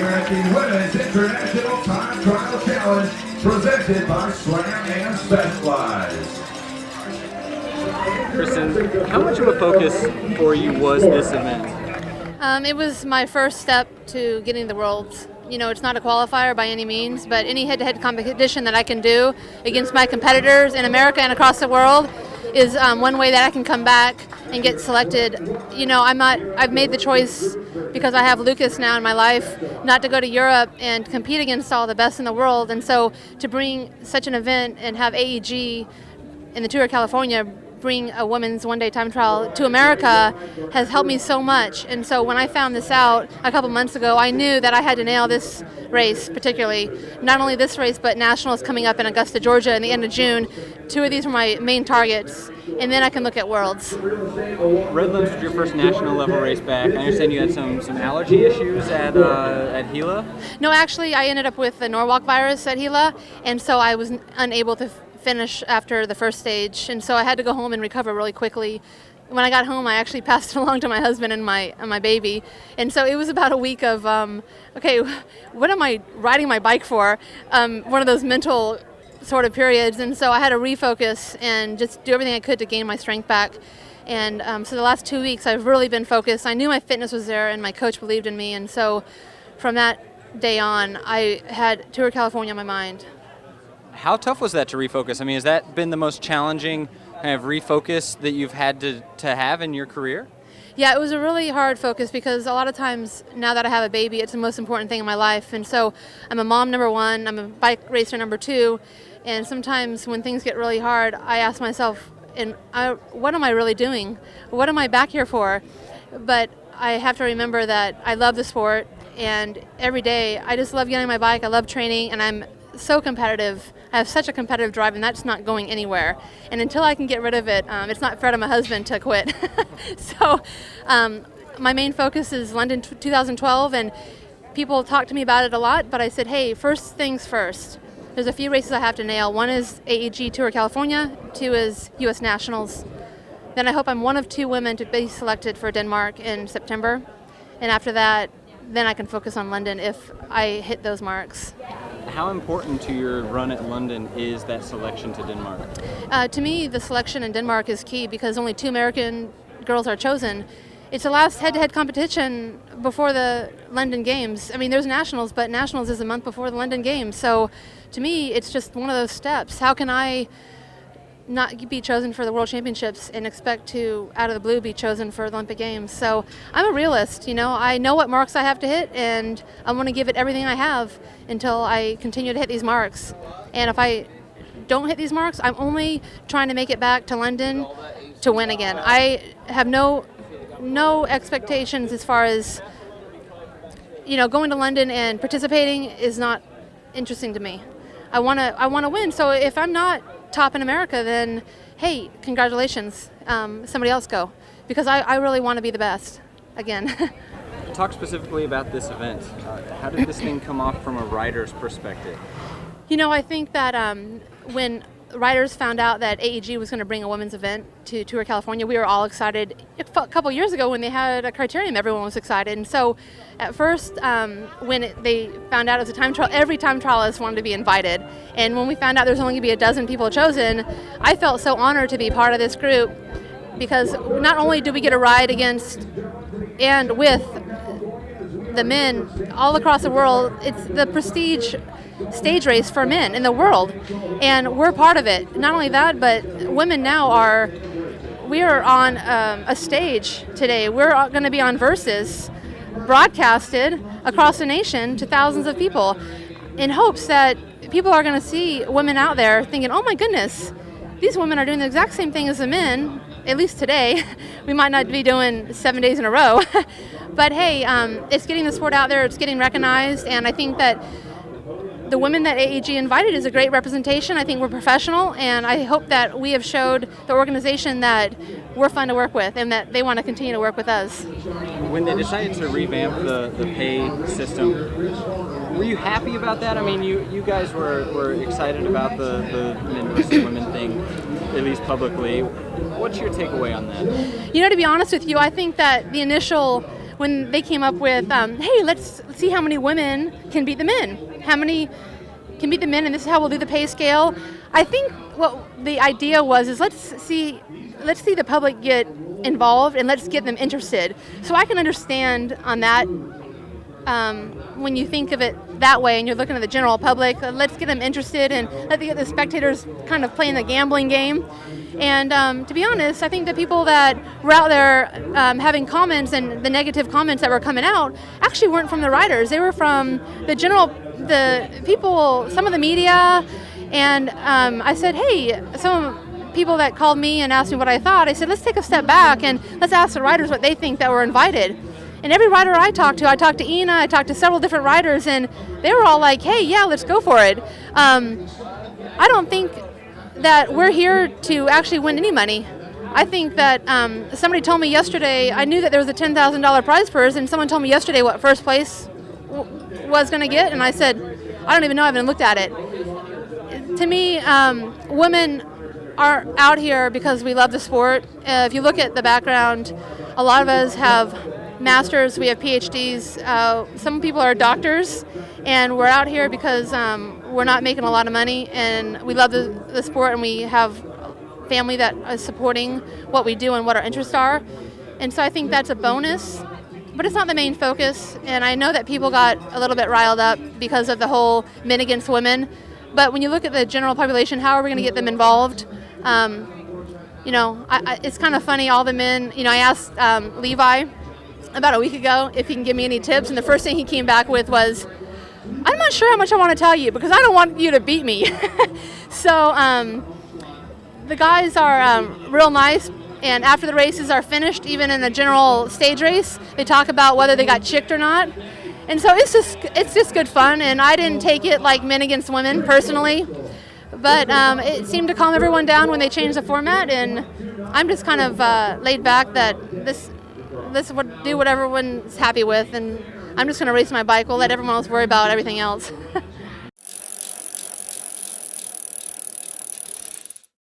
here at the Women's International Time Trial Challenge presented by Slam and Specialized. Kristin, how much of a focus for you was this event? It was my first step to getting the Worlds. You know, it's not a qualifier by any means, but any head-to-head competition that I can do against my competitors in America and across the world is one way that I can come back and get selected. You know, I've made the choice because I have Lucas now in my life not to go to Europe and compete against all the best in the world. And so to bring such an event and have AEG in the Tour of California bring a women's one-day time trial to America has helped me so much. And so when I found this out a couple months ago, I knew that I had to nail this race particularly. Not only this race, but Nationals coming up in Augusta, Georgia in the end of June. 2 of these were my main targets. And then I can look at Worlds. Redlands was your first national level race back. I understand you had some allergy issues at Gila? No, actually, I ended up with the Norwalk virus at Gila, and so I was unable to finish after the first stage, and so I had to go home and recover really quickly. When I got home, I actually passed it along to my husband and my baby, and so it was about a week of, okay, what am I riding my bike for? One of those mental sort of periods, and so I had to refocus and just do everything I could to gain my strength back. And so the last 2 weeks, I've really been focused. I knew my fitness was there, and my coach believed in me, and so from that day on, I had Tour of California on my mind. How tough was that to refocus? I mean, has that been the most challenging kind of refocus that you've had to have in your career? Yeah, it was a really hard focus because a lot of times now that I have a baby, it's the most important thing in my life. And so I'm a mom, number one, I'm a bike racer, number two. And sometimes when things get really hard, I ask myself, what am I really doing? What am I back here for? But I have to remember that I love the sport, and every day I just love getting on my bike, I love training, and I'm so competitive. I have such a competitive drive, and that's not going anywhere. And until I can get rid of it, it's not fair to my husband to quit. So my main focus is London 2012, and people talk to me about it a lot, but I said, hey, first things first. There's a few races I have to nail. One is AEG Tour of California, 2 is U.S. Nationals. Then I hope I'm one of 2 women to be selected for Denmark in September. And after that, then I can focus on London if I hit those marks. How important to your run at London is that selection to Denmark? To me, the selection in Denmark is key because only 2 American girls are chosen. It's the last head-to-head competition before the London Games. I mean, there's Nationals, but Nationals is a month before the London Games. So to me, it's just one of those steps. How can I not be chosen for the World Championships and expect to, out of the blue, be chosen for the Olympic Games? So I'm a realist, you know. I know what marks I have to hit, and I want to give it everything I have until I continue to hit these marks. And if I don't hit these marks, I'm only trying to make it back to London to win again. I have no expectations as far as, you know, going to London and participating is not interesting to me. I want to win. So if I'm not top in America, then hey, congratulations, somebody else go, because I really want to be the best again. Talk specifically about this event. How did this thing come off from a rider's perspective? You know, I think that when riders found out that AEG was going to bring a women's event to Tour of California, we were all excited. A couple years ago when they had a criterium, everyone was excited. And so at first, when they found out it was a time trial, every time trialist wanted to be invited. And when we found out there was only going to be a dozen people chosen, I felt so honored to be part of this group, because not only do we get a ride against and with the men all across the world, it's the prestige stage race for men in the world, and we're part of it. Not only that, but women now we are on a stage today. We're going to be on Versus, broadcasted across the nation to thousands of people, in hopes that people are going to see women out there thinking, oh my goodness, these women are doing the exact same thing as the men, at least today. We might not be doing 7 days in a row, but hey, it's getting the sport out there, it's getting recognized, and I think that the women that AEG invited is a great representation. I think we're professional, and I hope that we have showed the organization that we're fun to work with and that they want to continue to work with us. When they decided to revamp the pay system, were you happy about that? I mean, you guys were excited about the men versus women thing, at least publicly. What's your takeaway on that? You know, to be honest with you, I think that the initial when they came up with, hey, let's see how many women can beat the men. How many can beat the men, and this is how we'll do the pay scale. I think what the idea is let's see the public get involved and let's get them interested. So I can understand on that when you think of it that way and you're looking at the general public, let's get them interested and let the spectators kind of playing the gambling game. And to be honest, I think the people that were out there having comments and the negative comments that were coming out actually weren't from the riders. They were from the people, some of the media. And I said, hey, some people that called me and asked me what I thought, I said, let's take a step back and let's ask the riders what they think that were invited. And every rider I talked to Ina, I talked to several different riders, and they were all like, hey, yeah, let's go for it. I don't think that we're here to actually win any money. I think that somebody told me yesterday, I knew that there was a $10,000 prize purse, and someone told me yesterday what first place was going to get, and I said, I don't even know, I haven't looked at it. To me, women are out here because we love the sport. If you look at the background, a lot of us have masters, we have PhDs, some people are doctors, and we're out here because we're not making a lot of money, and we love the sport, and we have family that is supporting what we do and what our interests are. And so I think that's a bonus, but it's not the main focus. And I know that people got a little bit riled up because of the whole men against women. But when you look at the general population, how are we going to get them involved? It's kind of funny, all the men, I asked Levi about a week ago if he can give me any tips, and the first thing he came back with was, I'm not sure how much I want to tell you because I don't want you to beat me. So the guys are real nice, and after the races are finished, even in a general stage race, they talk about whether they got chicked or not. And so it's just good fun, and I didn't take it like men against women personally, but it seemed to calm everyone down when they changed the format, and I'm just kind of laid back that this would do what everyone's happy with, and I'm just going to race my bike. We'll let everyone else worry about everything else.